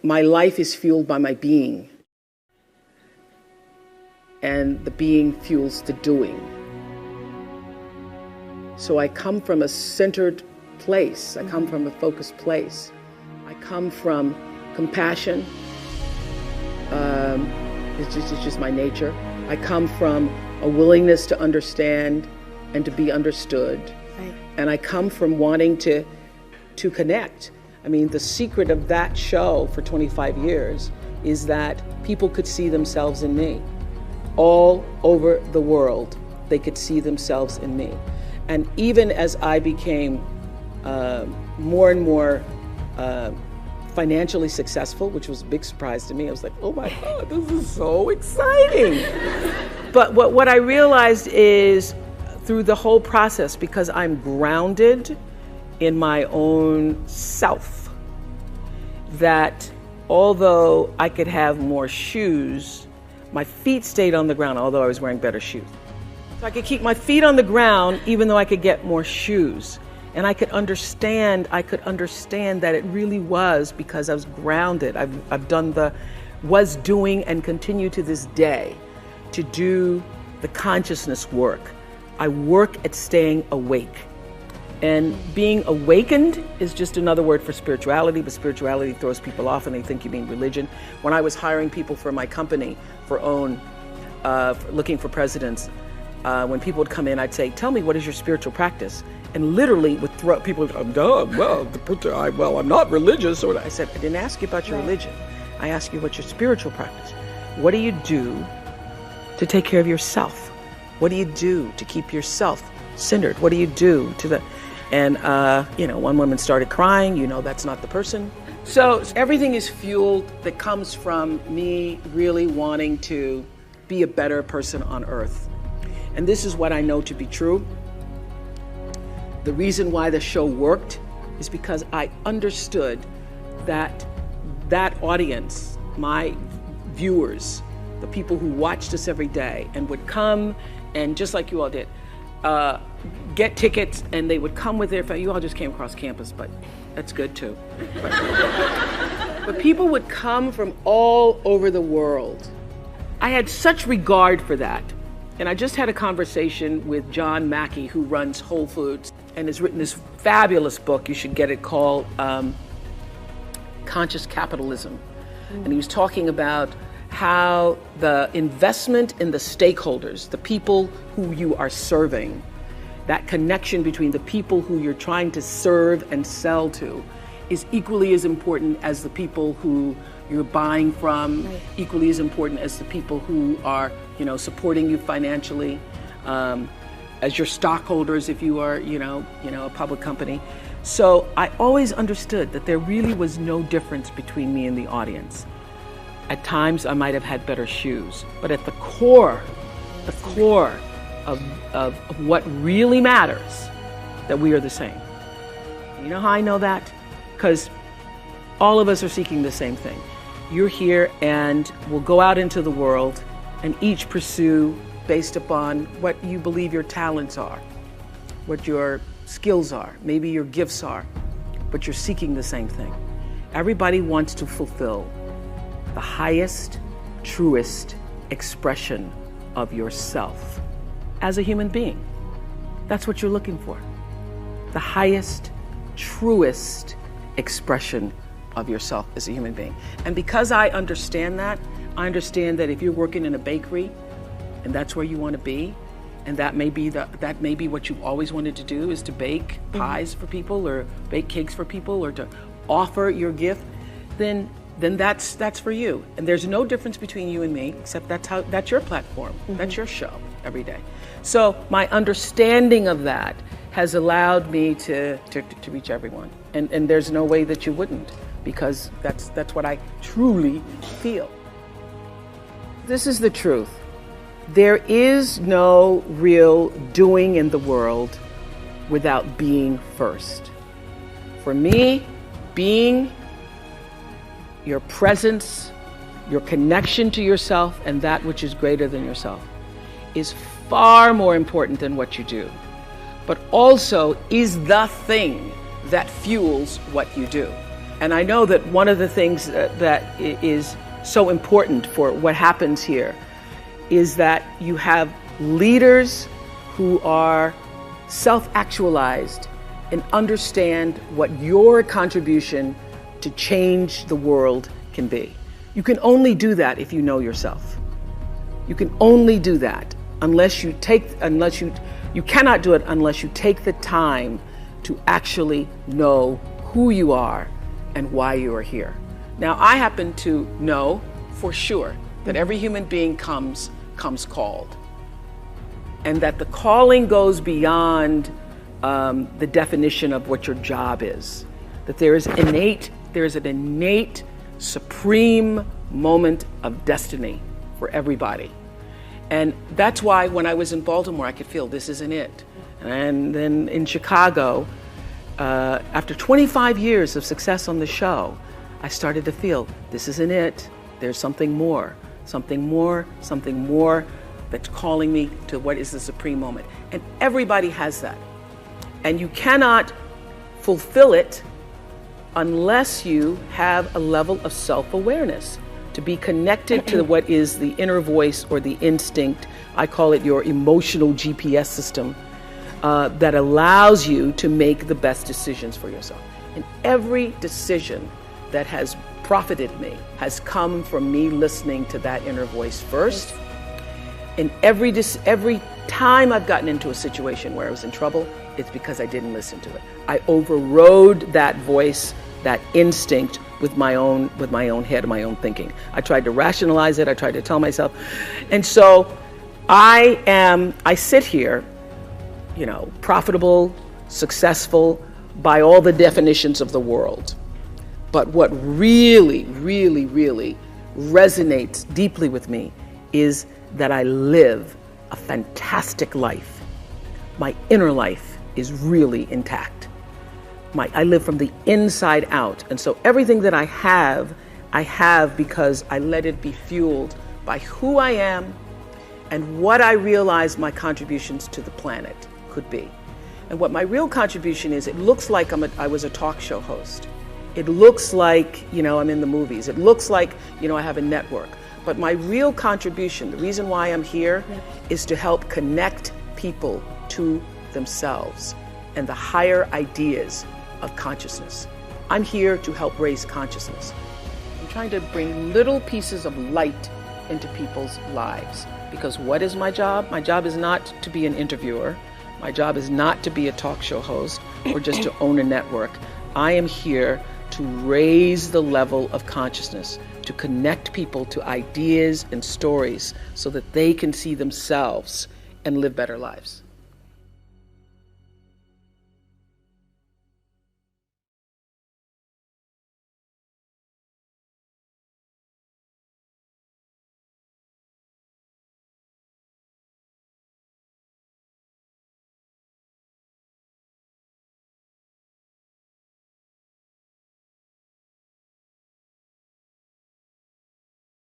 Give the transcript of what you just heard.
my life is fueled by my being, and the being fuels the doing. So I come from a centered place. I come from a focused place. I come from compassion. It's just my nature. I come from a willingness to understand and to be understood. Right. And I come from wanting to connect. I mean, the secret of that show for 25 years is that people could see themselves in me. All over the world, they could see themselves in me. And even as I became more and more financially successful, which was a big surprise to me, I was like, oh my God, this is so exciting. But what I realized is through the whole process, because I'm grounded in my own self, that although I could have more shoes, my feet stayed on the ground, although I was wearing better shoes. So I could keep my feet on the ground even though I could get more shoes. And I could understand that it really was because I was grounded. I've done was doing and continue to this day to do the consciousness work. I work at staying awake. And being awakened is just another word for spirituality, but spirituality throws people off and they think you mean religion. When I was hiring people for my company, looking for presidents, when people would come in, I'd say, tell me, what is your spiritual practice? And literally would throw, people would go, well, I'm not religious. Or I said, I didn't ask you about your religion. I asked you about your spiritual practice. What do you do to take care of yourself? What do you do to keep yourself centered? What do you do to the, and one woman started crying, that's not the person. So everything is fueled that comes from me really wanting to be a better person on earth. And this is what I know to be true. The reason why the show worked is because I understood that audience, my viewers, the people who watched us every day and would come and just like you all did, get tickets, and they would come with their family. You all just came across campus, but that's good too. But people would come from all over the world. I had such regard for that. And I just had a conversation with John Mackey, who runs Whole Foods and has written this fabulous book, you should get it, called Conscious Capitalism. And he was talking about how the investment in the stakeholders, the people who you are serving, that connection between the people who you're trying to serve and sell to is equally as important as the people who you're buying from, right. Equally as important as the people who are, supporting you financially, as your stockholders if you are, a public company. So I always understood that there really was no difference between me and the audience. At times I might have had better shoes, but at the core of what really matters, that we are the same. You know how I know that? Because all of us are seeking the same thing. You're here and we'll go out into the world and each pursue based upon what you believe your talents are, what your skills are, maybe your gifts are, but you're seeking the same thing. Everybody wants to fulfill the highest, truest expression of yourself as a human being. That's what you're looking for. The highest, truest expression of yourself as a human being. And because I understand that if you're working in a bakery and that's where you want to be, and that may be what you've always wanted to do, is to bake pies for people or bake cakes for people or to offer your gift, then that's for you. And there's no difference between you and me, except that's your platform. That's your show every day. So my understanding of that has allowed me to reach everyone. And there's no way that you wouldn't, because that's what I truly feel. This is the truth. There is no real doing in the world without being first. For me, being, your presence, your connection to yourself and that which is greater than yourself is far more important than what you do, but also is the thing that fuels what you do. And I know that one of the things that is so important for what happens here is that you have leaders who are self-actualized and understand what your contribution to change the world can be. You can only do that if you know yourself. You can only do that you cannot do it unless you take the time to actually know who you are and why you are here. Now, I happen to know for sure that every human being comes called, and that the calling goes beyond the definition of what your job is. That there is an innate, supreme moment of destiny for everybody. And that's why when I was in Baltimore, I could feel this isn't it. And then in Chicago, after 25 years of success on the show, I started to feel this isn't it. There's something more that's calling me to what is the supreme moment. And everybody has that. And you cannot fulfill it unless you have a level of self-awareness, to be connected to what is the inner voice or the instinct. I call it your emotional GPS system that allows you to make the best decisions for yourself. And every decision that has profited me has come from me listening to that inner voice first. And every time I've gotten into a situation where I was in trouble, it's because I didn't listen to it. I overrode that voice, that instinct, with my own head, my own thinking. I tried to rationalize it. I tried to tell myself. And so I sit here, profitable, successful by all the definitions of the world. But what really, really, really resonates deeply with me is that I live a fantastic life. My inner life is really intact. I live from the inside out. And so everything that I have because I let it be fueled by who I am and what I realize my contributions to the planet could be. And what my real contribution is, it looks like I was a talk show host. It looks like, I'm in the movies. It looks like, I have a network. But my real contribution, the reason why I'm here, is to help connect people to themselves and the higher ideas of consciousness. I'm here to help raise consciousness. I'm trying to bring little pieces of light into people's lives. Because what is my job? My job is not to be an interviewer. My job is not to be a talk show host or just to own a network. I am here to raise the level of consciousness, to connect people to ideas and stories so that they can see themselves and live better lives.